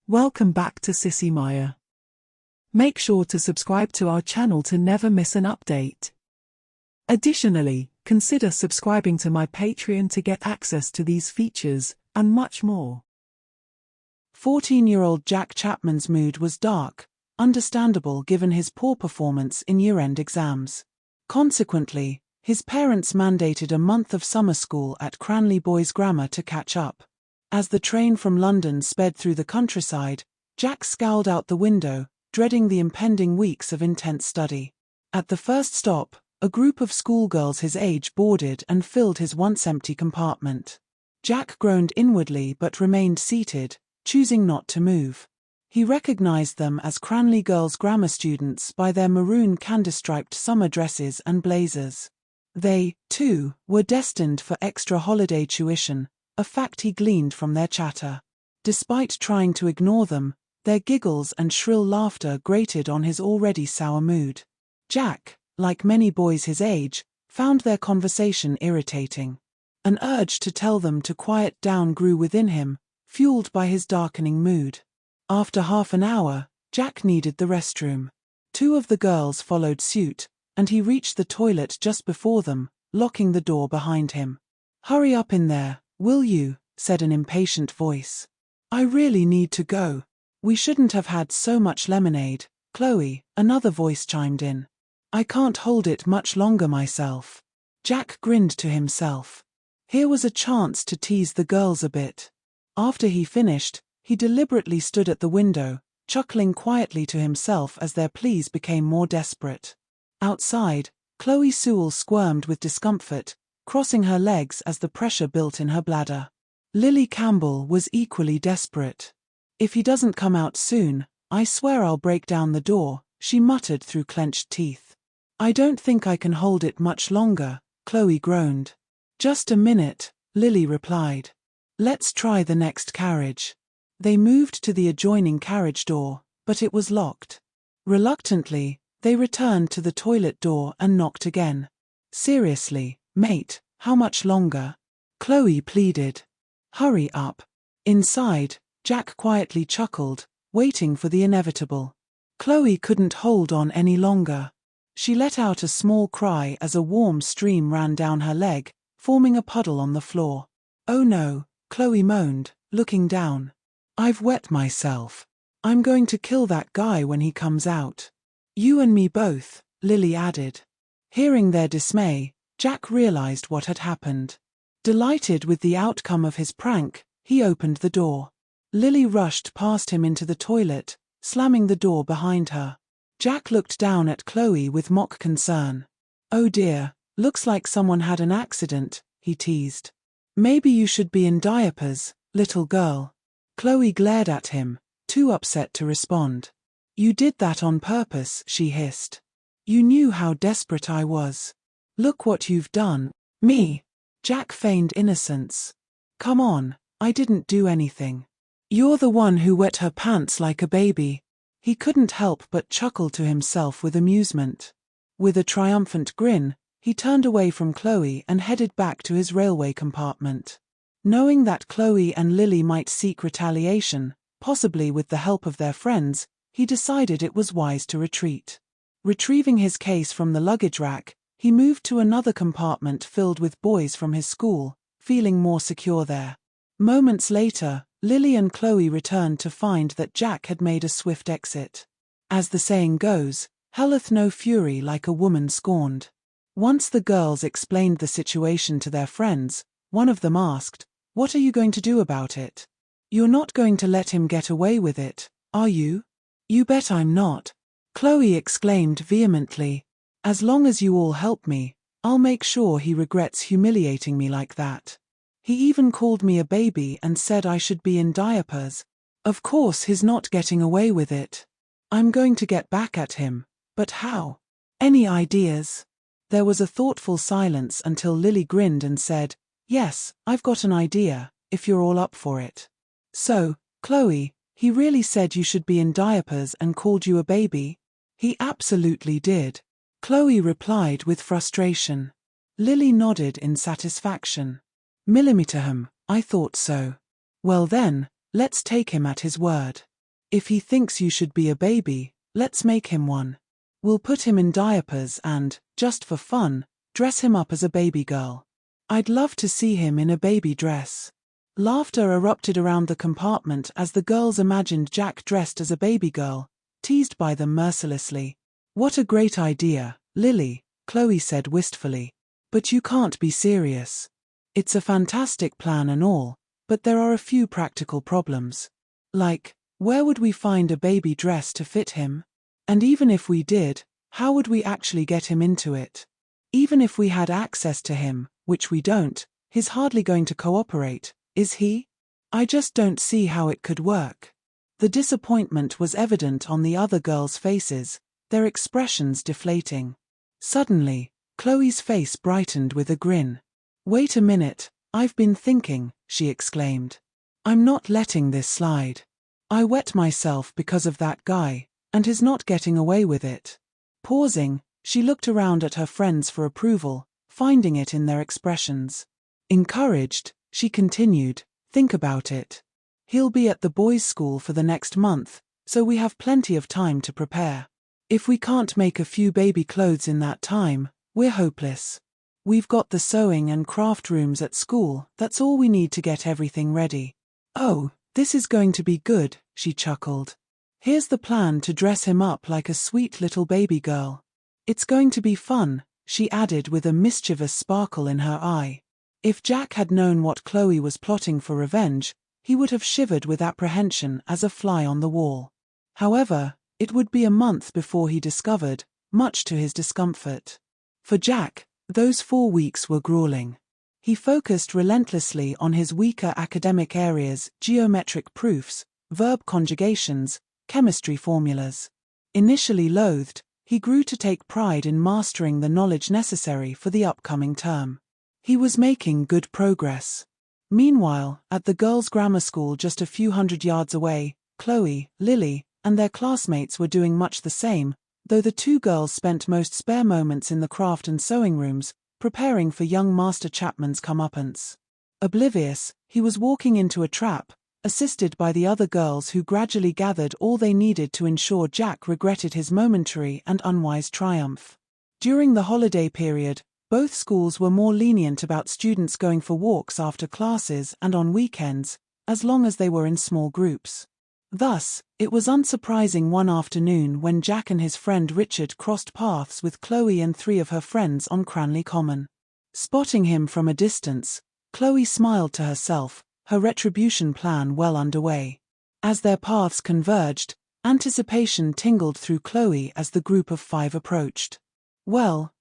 Welcome back to Sissy Maya. Make sure to subscribe to our channel to never miss an update. Additionally, consider subscribing to my Patreon to get access to these features, and much more. 14-year-old Jack Chapman's mood was dark, understandable given his poor performance in year-end exams. Consequently, his parents mandated a month of summer school at Cranleigh Boys' Grammar to catch up. As the train from London sped through the countryside, Jack scowled out the window, dreading the impending weeks of intense study. At the first stop, a group of schoolgirls his age boarded and filled his once-empty compartment. Jack groaned inwardly but remained seated, choosing not to move. He recognized them as Cranleigh girls' grammar students by their maroon candy-striped summer dresses and blazers. They, too, were destined for extra holiday tuition, a fact he gleaned from their chatter. Despite trying to ignore them, their giggles and shrill laughter grated on his already sour mood. Jack, like many boys his age, found their conversation irritating. An urge to tell them to quiet down grew within him, fueled by his darkening mood. After half an hour, Jack needed the restroom. Two of the girls followed suit, and he reached the toilet just before them, locking the door behind him. "Hurry up in there, will you?" said an impatient voice. "I really need to go." "We shouldn't have had so much lemonade, Chloe," another voice chimed in. "I can't hold it much longer myself." Jack grinned to himself. Here was a chance to tease the girls a bit. After he finished, he deliberately stood at the window, chuckling quietly to himself as their pleas became more desperate. Outside, Chloe Sewell squirmed with discomfort, crossing her legs as the pressure built in her bladder. Lily Campbell was equally desperate. "If he doesn't come out soon, I swear I'll break down the door," she muttered through clenched teeth. "I don't think I can hold it much longer," Chloe groaned. "Just a minute," Lily replied. "Let's try the next carriage." They moved to the adjoining carriage door, but it was locked. Reluctantly, they returned to the toilet door and knocked again. "Seriously, mate, how much longer?" Chloe pleaded. "Hurry up." Inside, Jack quietly chuckled, waiting for the inevitable. Chloe couldn't hold on any longer. She let out a small cry as a warm stream ran down her leg, forming a puddle on the floor. "Oh no," Chloe moaned, looking down. "I've wet myself. I'm going to kill that guy when he comes out." "You and me both," Lily added. Hearing their dismay, Jack realized what had happened. Delighted with the outcome of his prank, he opened the door. Lily rushed past him into the toilet, slamming the door behind her. Jack looked down at Chloe with mock concern. "Oh dear, looks like someone had an accident," he teased. "Maybe you should be in diapers, little girl." Chloe glared at him, too upset to respond. "You did that on purpose," she hissed. "You knew how desperate I was. Look what you've done." "Me?" Jack feigned innocence. "Come on, I didn't do anything. You're the one who wet her pants like a baby." He couldn't help but chuckle to himself with amusement. With a triumphant grin, he turned away from Chloe and headed back to his railway compartment. Knowing that Chloe and Lily might seek retaliation, possibly with the help of their friends, he decided it was wise to retreat. Retrieving his case from the luggage rack, he moved to another compartment filled with boys from his school, feeling more secure there. Moments later, Lily and Chloe returned to find that Jack had made a swift exit. As the saying goes, helleth no fury like a woman scorned. Once the girls explained the situation to their friends, one of them asked, "What are you going to do about it? You're not going to let him get away with it, are you?" "You bet I'm not," Chloe exclaimed vehemently. "As long as you all help me, I'll make sure he regrets humiliating me like that. He even called me a baby and said I should be in diapers. Of course he's not getting away with it. I'm going to get back at him, but how? Any ideas?" There was a thoughtful silence until Lily grinned and said, "Yes, I've got an idea, if you're all up for it." "So, Chloe, he really said you should be in diapers and called you a baby?" "He absolutely did," Chloe replied with frustration. Lily nodded in satisfaction. "Millimeter him, I thought so. Well then, let's take him at his word." If he thinks you should be a baby, let's make him one. We'll put him in diapers and, just for fun, dress him up as a baby girl. I'd love to see him in a baby dress. Laughter erupted around the compartment as the girls imagined Jack dressed as a baby girl, teased by them mercilessly. What a great idea, Lily, Chloe said wistfully. But you can't be serious. It's a fantastic plan and all, but there are a few practical problems. Like, where would we find a baby dress to fit him? And even if we did, how would we actually get him into it? Even if we had access to him, which we don't, he's hardly going to cooperate, is he? I just don't see how it could work. The disappointment was evident on the other girls' faces, their expressions deflating. Suddenly, Chloe's face brightened with a grin. Wait a minute, I've been thinking, she exclaimed. I'm not letting this slide. I wet myself because of that guy, and he's not getting away with it. Pausing, she looked around at her friends for approval, finding it in their expressions. Encouraged, she continued, think about it. He'll be at the boys' school for the next month, so we have plenty of time to prepare. If we can't make a few baby clothes in that time, we're hopeless. We've got the sewing and craft rooms at school, that's all we need to get everything ready. Oh, this is going to be good, she chuckled. Here's the plan to dress him up like a sweet little baby girl. It's going to be fun, she added with a mischievous sparkle in her eye. If Jack had known what Chloe was plotting for revenge, he would have shivered with apprehension as a fly on the wall. However, it would be a month before he discovered, much to his discomfort. For Jack, those 4 weeks were grueling. He focused relentlessly on his weaker academic areas, geometric proofs, verb conjugations, chemistry formulas. Initially loathed, he grew to take pride in mastering the knowledge necessary for the upcoming term. He was making good progress. Meanwhile, at the girls' grammar school just a few hundred yards away, Chloe, Lily, and their classmates were doing much the same, though the 2 girls spent most spare moments in the craft and sewing rooms, preparing for young Master Chapman's comeuppance. Oblivious, he was walking into a trap, assisted by the other girls who gradually gathered all they needed to ensure Jack regretted his momentary and unwise triumph. During the holiday period, both schools were more lenient about students going for walks after classes and on weekends, as long as they were in small groups. Thus, it was unsurprising one afternoon when Jack and his friend Richard crossed paths with Chloe and 3 of her friends on Cranleigh Common. Spotting him from a distance, Chloe smiled to herself, her retribution plan well underway. As their paths converged, anticipation tingled through Chloe as the group of 5 approached. Well,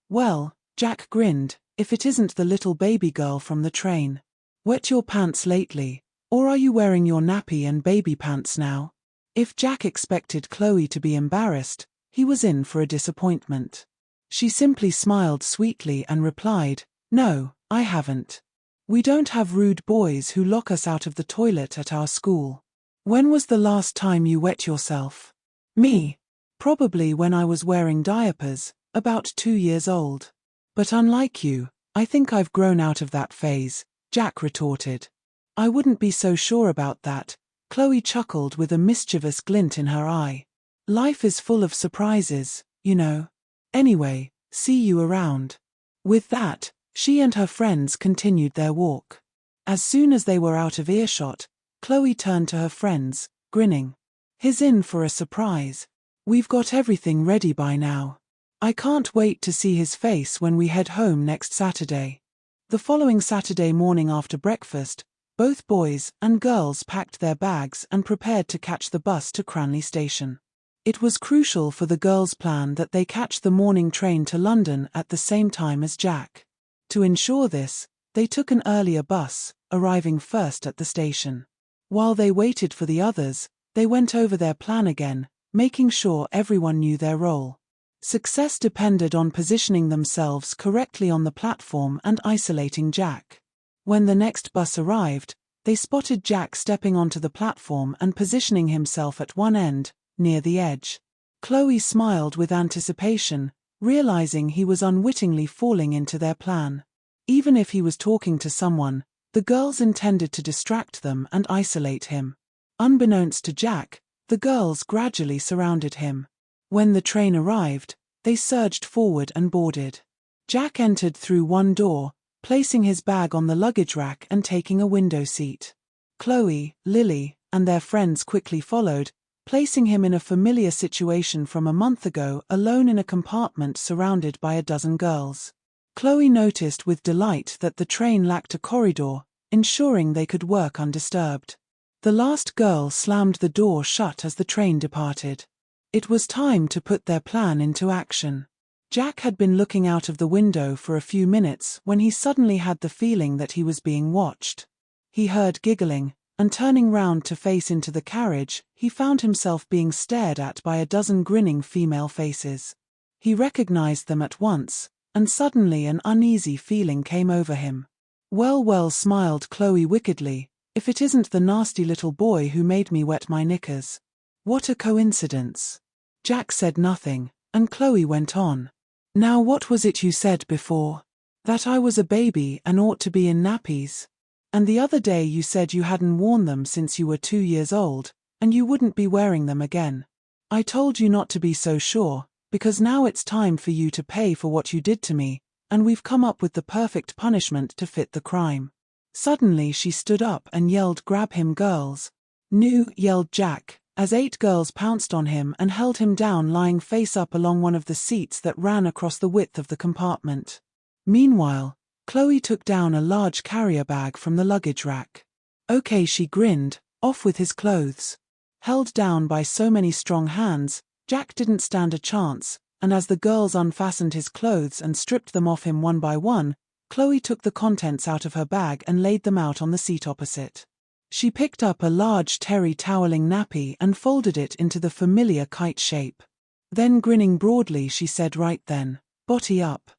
Jack grinned, if it isn't the little baby girl from the train. Wet your pants lately, or are you wearing your nappy and baby pants now? If Jack expected Chloe to be embarrassed, he was in for a disappointment. She simply smiled sweetly and replied, No, I haven't. We don't have rude boys who lock us out of the toilet at our school. When was the last time you wet yourself? Me. Probably when I was wearing diapers, about 2 years old. But unlike you, I think I've grown out of that phase, Jack retorted. I wouldn't be so sure about that, Chloe chuckled with a mischievous glint in her eye. Life is full of surprises, you know. Anyway, see you around. With that, she and her friends continued their walk. As soon as they were out of earshot, Chloe turned to her friends, grinning. He's in for a surprise. We've got everything ready by now. I can't wait to see his face when we head home next Saturday. The following Saturday morning after breakfast, both boys and girls packed their bags and prepared to catch the bus to Cranleigh station. It was crucial for the girls' plan that they catch the morning train to London at the same time as Jack. To ensure this, they took an earlier bus, arriving first at the station. While they waited for the others, they went over their plan again, making sure everyone knew their role. Success depended on positioning themselves correctly on the platform and isolating Jack. When the next bus arrived, they spotted Jack stepping onto the platform and positioning himself at one end, near the edge. Chloe smiled with anticipation, realizing he was unwittingly falling into their plan. Even if he was talking to someone, the girls intended to distract them and isolate him. Unbeknownst to Jack, The girls gradually surrounded him. When the train arrived, they surged forward and boarded. Jack entered through one door, placing his bag on the luggage rack and taking a window seat. Chloe, Lily, and their friends quickly followed, placing him in a familiar situation from a month ago, alone in a compartment surrounded by a dozen girls. Chloe noticed with delight that the train lacked a corridor, ensuring they could work undisturbed. The last girl slammed the door shut as the train departed. It was time to put their plan into action. Jack had been looking out of the window for a few minutes when he suddenly had the feeling that he was being watched. He heard giggling, and turning round to face into the carriage, he found himself being stared at by a dozen grinning female faces. He recognized them at once, and suddenly an uneasy feeling came over him. Well, smiled Chloe wickedly, if it isn't the nasty little boy who made me wet my knickers. What a coincidence. Jack said nothing, and Chloe went on. Now what was it you said before? That I was a baby and ought to be in nappies. And the other day you said you hadn't worn them since you were 2 years old, and you wouldn't be wearing them again. I told you not to be so sure, because now it's time for you to pay for what you did to me, and we've come up with the perfect punishment to fit the crime. Suddenly she stood up and yelled, "Grab him, girls." "No," yelled Jack, as 8 girls pounced on him and held him down lying face up along one of the seats that ran across the width of the compartment. Meanwhile, Chloe took down a large carrier bag from the luggage rack. "Okay," she grinned, "off with his clothes." Held down by so many strong hands, Jack didn't stand a chance, and as the girls unfastened his clothes and stripped them off him one by one, Chloe took the contents out of her bag and laid them out on the seat opposite. She picked up a large terry toweling nappy and folded it into the familiar kite shape. Then grinning broadly she said, "Right then, botty up."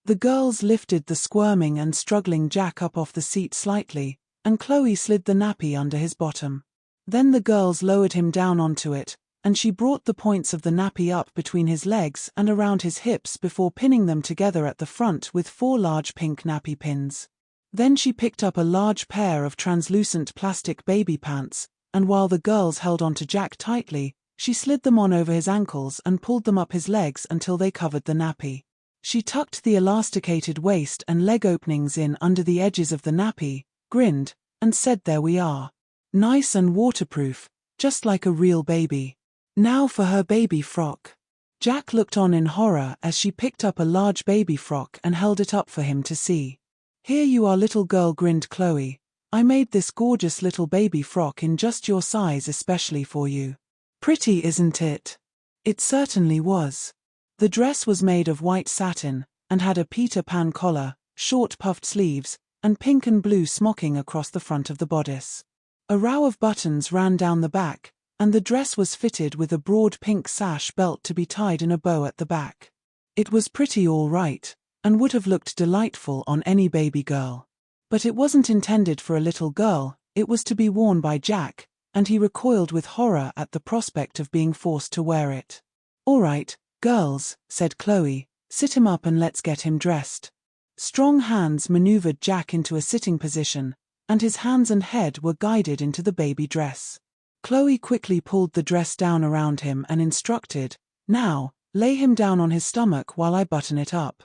The girls lifted the squirming and struggling Jack up off the seat slightly, and Chloe slid the nappy under his bottom. Then the girls lowered him down onto it, and she brought the points of the nappy up between his legs and around his hips before pinning them together at the front with 4 large pink nappy pins. Then she picked up a large pair of translucent plastic baby pants, and while the girls held onto Jack tightly, she slid them on over his ankles and pulled them up his legs until they covered the nappy. She tucked the elasticated waist and leg openings in under the edges of the nappy, grinned, and said, "There we are. Nice and waterproof, just like a real baby. Now for her baby frock." Jack looked on in horror as she picked up a large baby frock and held it up for him to see. "Here you are, little girl," grinned Chloe. "I made this gorgeous little baby frock in just your size especially for you. Pretty, isn't it?" It certainly was. The dress was made of white satin, and had a Peter Pan collar, short puffed sleeves, and pink and blue smocking across the front of the bodice. A row of buttons ran down the back, and the dress was fitted with a broad pink sash belt to be tied in a bow at the back. It was pretty all right, and would have looked delightful on any baby girl. But it wasn't intended for a little girl, it was to be worn by Jack, and he recoiled with horror at the prospect of being forced to wear it. "All right, girls," said Chloe, "sit him up and let's get him dressed." Strong hands maneuvered Jack into a sitting position, and his hands and head were guided into the baby dress. Chloe quickly pulled the dress down around him and instructed, "Now, lay him down on his stomach while I button it up."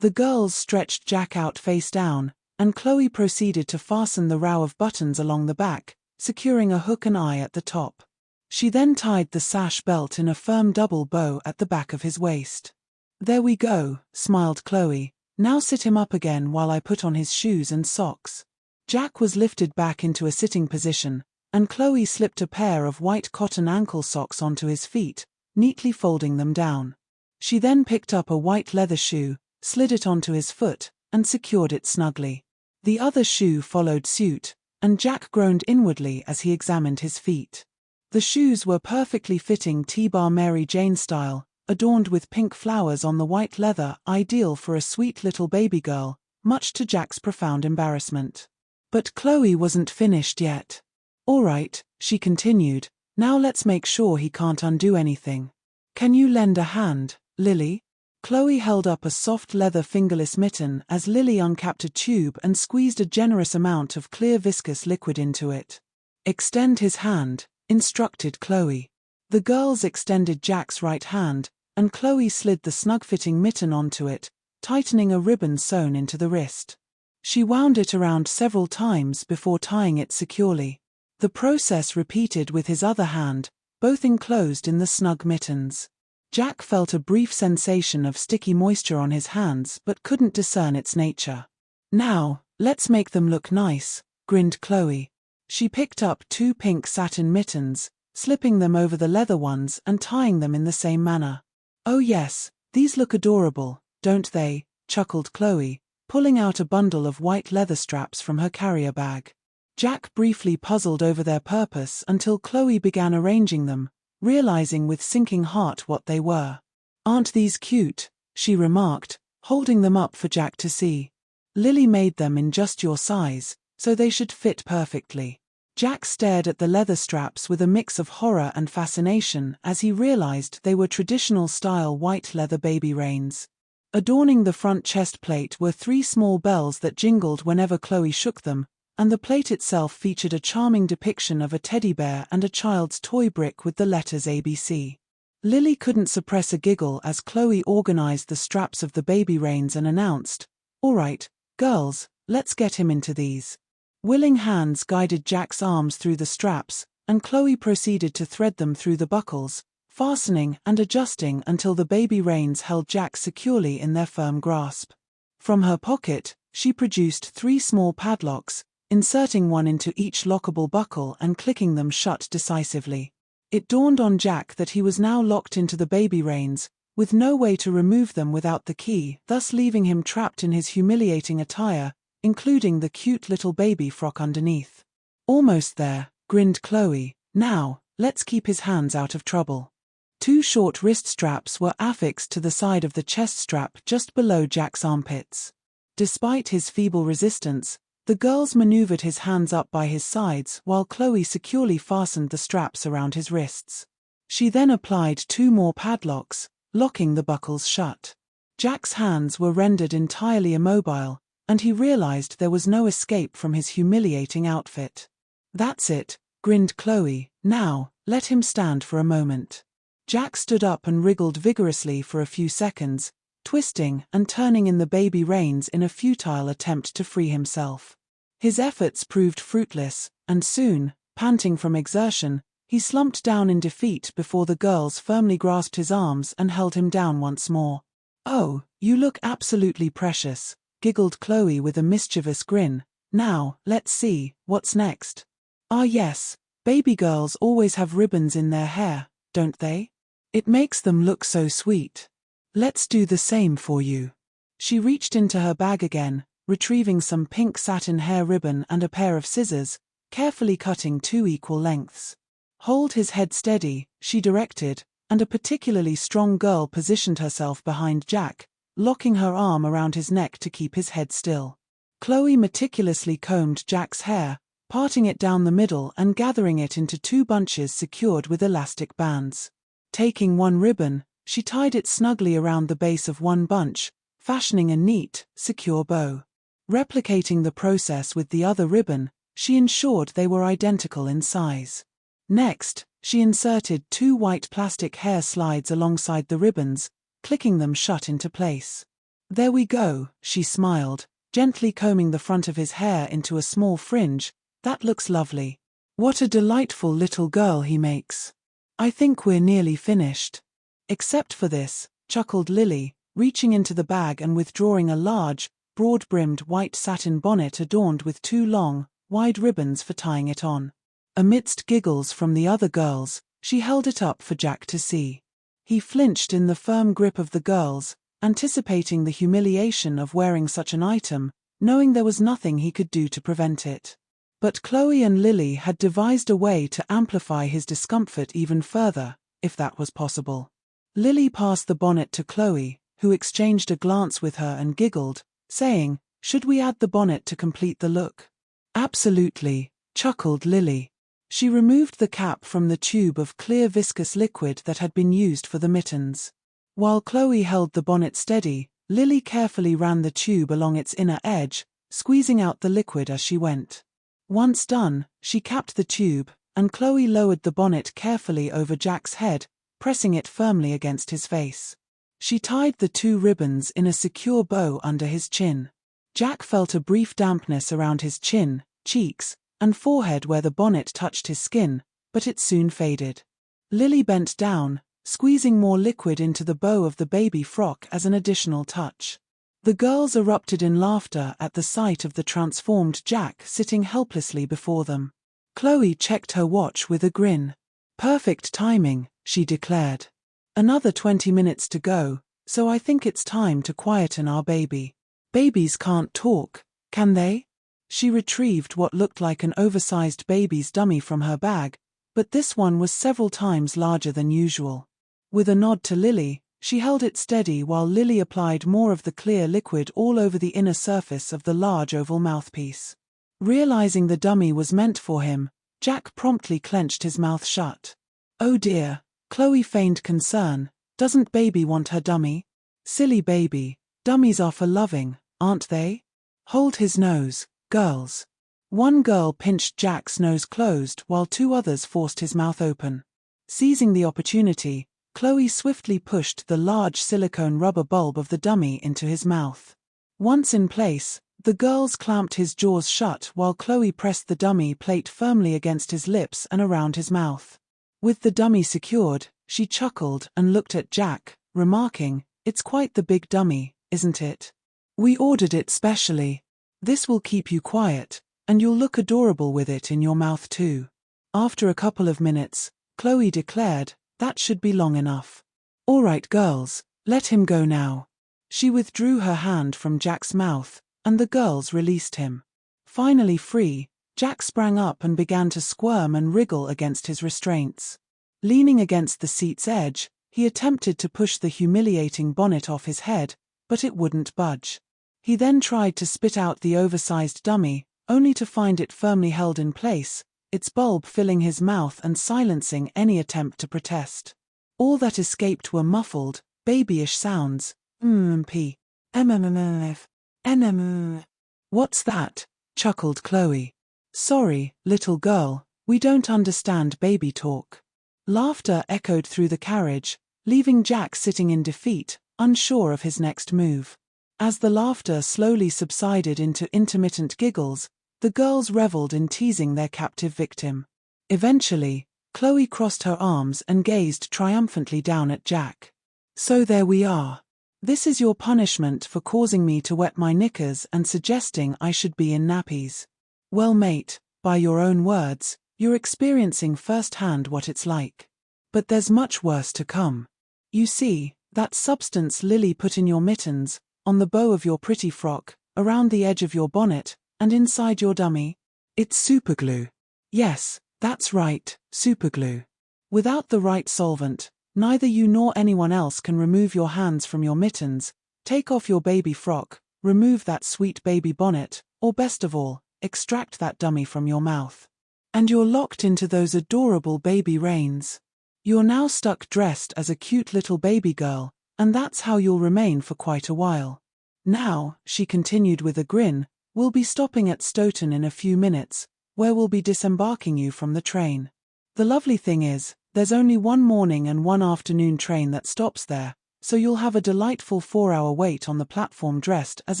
The girls stretched Jack out face down, and Chloe proceeded to fasten the row of buttons along the back, securing a hook and eye at the top. She then tied the sash belt in a firm double bow at the back of his waist. "There we go," smiled Chloe. "Now sit him up again while I put on his shoes and socks." Jack was lifted back into a sitting position, and Chloe slipped a pair of white cotton ankle socks onto his feet, neatly folding them down. She then picked up a white leather shoe, slid it onto his foot, and secured it snugly. The other shoe followed suit, and Jack groaned inwardly as he examined his feet. The shoes were perfectly fitting T-bar Mary Jane style, adorned with pink flowers on the white leather, ideal for a sweet little baby girl, much to Jack's profound embarrassment. But Chloe wasn't finished yet. "All right," she continued, "now let's make sure he can't undo anything. Can you lend a hand, Lily?" Chloe held up a soft leather fingerless mitten as Lily uncapped a tube and squeezed a generous amount of clear viscous liquid into it. "Extend his hand," instructed Chloe. The girls extended Jack's right hand, and Chloe slid the snug-fitting mitten onto it, tightening a ribbon sewn into the wrist. She wound it around several times before tying it securely. The process repeated with his other hand, both enclosed in the snug mittens. Jack felt a brief sensation of sticky moisture on his hands but couldn't discern its nature. "Now, let's make them look nice," grinned Chloe. She picked up 2 pink satin mittens, slipping them over the leather ones and tying them in the same manner. "Oh yes, these look adorable, don't they?" chuckled Chloe, pulling out a bundle of white leather straps from her carrier bag. Jack briefly puzzled over their purpose until Chloe began arranging them, realizing with sinking heart what they were. "Aren't these cute?" she remarked, holding them up for Jack to see. "Lily made them in just your size, so they should fit perfectly." Jack stared at the leather straps with a mix of horror and fascination as he realized they were traditional-style white leather baby reins. Adorning the front chest plate were 3 small bells that jingled whenever Chloe shook them, and the plate itself featured a charming depiction of a teddy bear and a child's toy brick with the letters ABC. Lily couldn't suppress a giggle as Chloe organized the straps of the baby reins and announced, "All right, girls, let's get him into these." Willing hands guided Jack's arms through the straps, and Chloe proceeded to thread them through the buckles, fastening and adjusting until the baby reins held Jack securely in their firm grasp. From her pocket, she produced 3 small padlocks, inserting one into each lockable buckle and clicking them shut decisively. It dawned on Jack that he was now locked into the baby reins, with no way to remove them without the key, thus leaving him trapped in his humiliating attire, including the cute little baby frock underneath. "Almost there," grinned Chloe. "Now, let's keep his hands out of trouble." 2 short wrist straps were affixed to the side of the chest strap just below Jack's armpits. Despite his feeble resistance, the girls maneuvered his hands up by his sides while Chloe securely fastened the straps around his wrists. She then applied 2 more padlocks, locking the buckles shut. Jack's hands were rendered entirely immobile, and he realized there was no escape from his humiliating outfit. "That's it," grinned Chloe. "Now, let him stand for a moment." Jack stood up and wriggled vigorously for a few seconds, twisting and turning in the baby reins in a futile attempt to free himself. His efforts proved fruitless, and soon, panting from exertion, he slumped down in defeat before the girls firmly grasped his arms and held him down once more. "Oh, you look absolutely precious," giggled Chloe with a mischievous grin. "Now, let's see, what's next?" "Ah yes, baby girls always have ribbons in their hair, don't they? It makes them look so sweet. Let's do the same for you." She reached into her bag again, retrieving some pink satin hair ribbon and a pair of scissors, carefully cutting 2 equal lengths. "Hold his head steady," she directed, and a particularly strong girl positioned herself behind Jack, locking her arm around his neck to keep his head still. Chloe meticulously combed Jack's hair, parting it down the middle and gathering it into 2 bunches secured with elastic bands. Taking one ribbon, she tied it snugly around the base of one bunch, fashioning a neat, secure bow. Replicating the process with the other ribbon, she ensured they were identical in size. Next, she inserted 2 white plastic hair slides alongside the ribbons, clicking them shut into place. "There we go," she smiled, gently combing the front of his hair into a small fringe. "That looks lovely. What a delightful little girl he makes. I think we're nearly finished." "Except for this," chuckled Lily, reaching into the bag and withdrawing a large, broad-brimmed white satin bonnet adorned with 2 long, wide ribbons for tying it on. Amidst giggles from the other girls, she held it up for Jack to see. He flinched in the firm grip of the girls, anticipating the humiliation of wearing such an item, knowing there was nothing he could do to prevent it. But Chloe and Lily had devised a way to amplify his discomfort even further, if that was possible. Lily passed the bonnet to Chloe, who exchanged a glance with her and giggled, saying, "Should we add the bonnet to complete the look?" "Absolutely," chuckled Lily. She removed the cap from the tube of clear viscous liquid that had been used for the mittens. While Chloe held the bonnet steady, Lily carefully ran the tube along its inner edge, squeezing out the liquid as she went. Once done, she capped the tube, and Chloe lowered the bonnet carefully over Jack's head, pressing it firmly against his face. She tied the 2 ribbons in a secure bow under his chin. Jack felt a brief dampness around his chin, cheeks, and forehead where the bonnet touched his skin, but it soon faded. Lily bent down, squeezing more liquid into the bow of the baby frock as an additional touch. The girls erupted in laughter at the sight of the transformed Jack sitting helplessly before them. Chloe checked her watch with a grin. "Perfect timing," she declared. "Another 20 minutes to go, so I think it's time to quieten our baby. Babies can't talk, can they?" She retrieved what looked like an oversized baby's dummy from her bag, but this one was several times larger than usual. With a nod to Lily, she held it steady while Lily applied more of the clear liquid all over the inner surface of the large oval mouthpiece. Realizing the dummy was meant for him, Jack promptly clenched his mouth shut. "Oh dear," Chloe feigned concern. "Doesn't baby want her dummy?" "Silly baby, dummies are for loving, aren't they? Hold his nose, girls." One girl pinched Jack's nose closed while 2 others forced his mouth open. Seizing the opportunity, Chloe swiftly pushed the large silicone rubber bulb of the dummy into his mouth. Once in place, the girls clamped his jaws shut while Chloe pressed the dummy plate firmly against his lips and around his mouth. With the dummy secured, she chuckled and looked at Jack, remarking, "It's quite the big dummy, isn't it? We ordered it specially. This will keep you quiet, and you'll look adorable with it in your mouth too." After a couple of minutes, Chloe declared, "That should be long enough. All right girls, let him go now." She withdrew her hand from Jack's mouth, and the girls released him. Finally free, Jack sprang up and began to squirm and wriggle against his restraints. Leaning against the seat's edge, he attempted to push the humiliating bonnet off his head, but it wouldn't budge. He then tried to spit out the oversized dummy, only to find it firmly held in place, its bulb filling his mouth and silencing any attempt to protest. All that escaped were muffled, babyish sounds. "P. MMMF. NMM. What's that?" chuckled Chloe. "Sorry, little girl, we don't understand baby talk." Laughter echoed through the carriage, leaving Jack sitting in defeat, unsure of his next move. As the laughter slowly subsided into intermittent giggles, the girls reveled in teasing their captive victim. Eventually, Chloe crossed her arms and gazed triumphantly down at Jack. "So there we are. This is your punishment for causing me to wet my knickers and suggesting I should be in nappies. Well mate, by your own words, you're experiencing firsthand what it's like. But there's much worse to come. You see, that substance Lily put in your mittens, on the bow of your pretty frock, around the edge of your bonnet, and inside your dummy? It's superglue. Yes, that's right, superglue. Without the right solvent, neither you nor anyone else can remove your hands from your mittens, take off your baby frock, remove that sweet baby bonnet, or best of all, extract that dummy from your mouth. And you're locked into those adorable baby reins. You're now stuck dressed as a cute little baby girl, and that's how you'll remain for quite a while. Now," she continued with a grin, "we'll be stopping at Stoughton in a few minutes, where we'll be disembarking you from the train. The lovely thing is, there's only one morning and one afternoon train that stops there, so you'll have a delightful 4-hour wait on the platform dressed as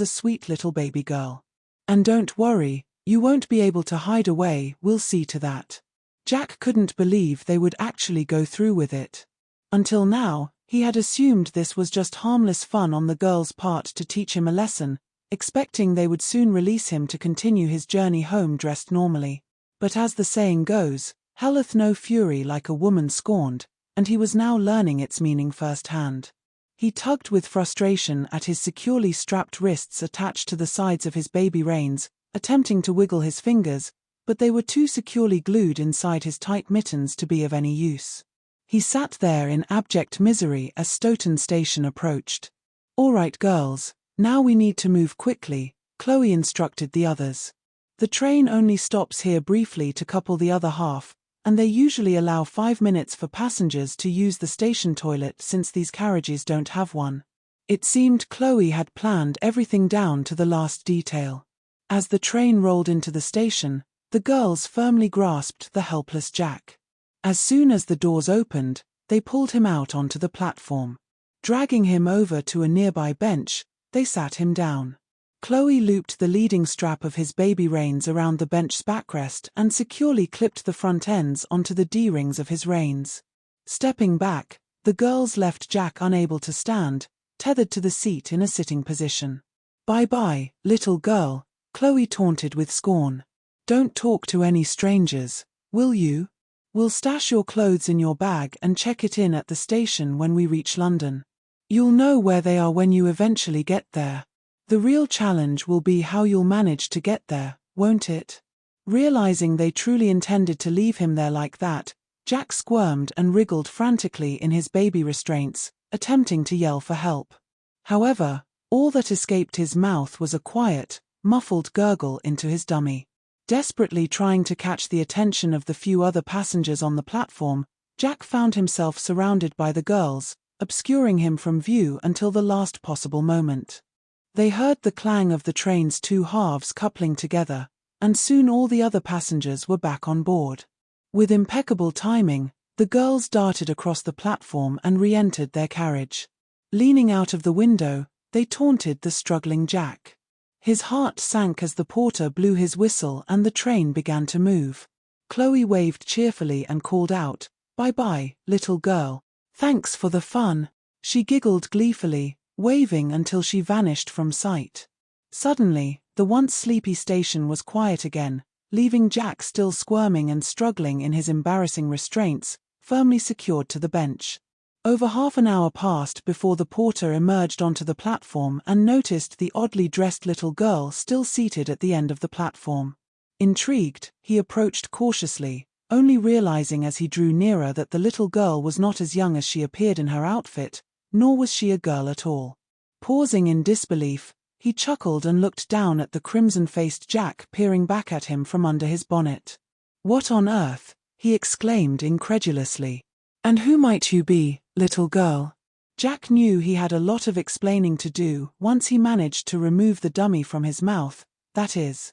a sweet little baby girl. And don't worry, you won't be able to hide away, we'll see to that." Jack couldn't believe they would actually go through with it. Until now, he had assumed this was just harmless fun on the girls' part to teach him a lesson, expecting they would soon release him to continue his journey home dressed normally. But as the saying goes, hell hath no fury like a woman scorned, and he was now learning its meaning firsthand. He tugged with frustration at his securely strapped wrists attached to the sides of his baby reins, attempting to wiggle his fingers, but they were too securely glued inside his tight mittens to be of any use. He sat there in abject misery as Stoughton Station approached. "All right girls, now we need to move quickly," Chloe instructed the others. "The train only stops here briefly to couple the other half, and they usually allow 5 minutes for passengers to use the station toilet since these carriages don't have one." It seemed Chloe had planned everything down to the last detail. As the train rolled into the station, The girls firmly grasped the helpless Jack. As soon as the doors opened, they pulled him out onto the platform. Dragging him over to a nearby bench, they sat him down. Chloe looped the leading strap of his baby reins around the bench's backrest and securely clipped the front ends onto the D-rings of his reins. Stepping back, the girls left Jack unable to stand, tethered to the seat in a sitting position. "Bye-bye, little girl," Chloe taunted with scorn. "Don't talk to any strangers, will you? We'll stash your clothes in your bag and check it in at the station when we reach London. You'll know where they are when you eventually get there. The real challenge will be how you'll manage to get there, won't it?" Realizing they truly intended to leave him there like that, Jack squirmed and wriggled frantically in his baby restraints, attempting to yell for help. However, all that escaped his mouth was a quiet, muffled gurgle into his dummy. Desperately trying to catch the attention of the few other passengers on the platform, Jack found himself surrounded by the girls, obscuring him from view until the last possible moment. They heard the clang of the train's two halves coupling together, and soon all the other passengers were back on board. With impeccable timing, the girls darted across the platform and re-entered their carriage. Leaning out of the window, they taunted the struggling Jack. His heart sank as the porter blew his whistle and the train began to move. Chloe waved cheerfully and called out, "Bye-bye, little girl. Thanks for the fun." She giggled gleefully, waving until she vanished from sight. Suddenly, the once sleepy station was quiet again, leaving Jack still squirming and struggling in his embarrassing restraints, firmly secured to the bench. Over half an hour passed before the porter emerged onto the platform and noticed the oddly dressed little girl still seated at the end of the platform. Intrigued, he approached cautiously, only realizing as he drew nearer that the little girl was not as young as she appeared in her outfit, nor was she a girl at all. Pausing in disbelief, he chuckled and looked down at the crimson-faced Jack peering back at him from under his bonnet. "What on earth?" he exclaimed incredulously. "And who might you be, little girl?" Jack knew he had a lot of explaining to do once he managed to remove the dummy from his mouth, that is,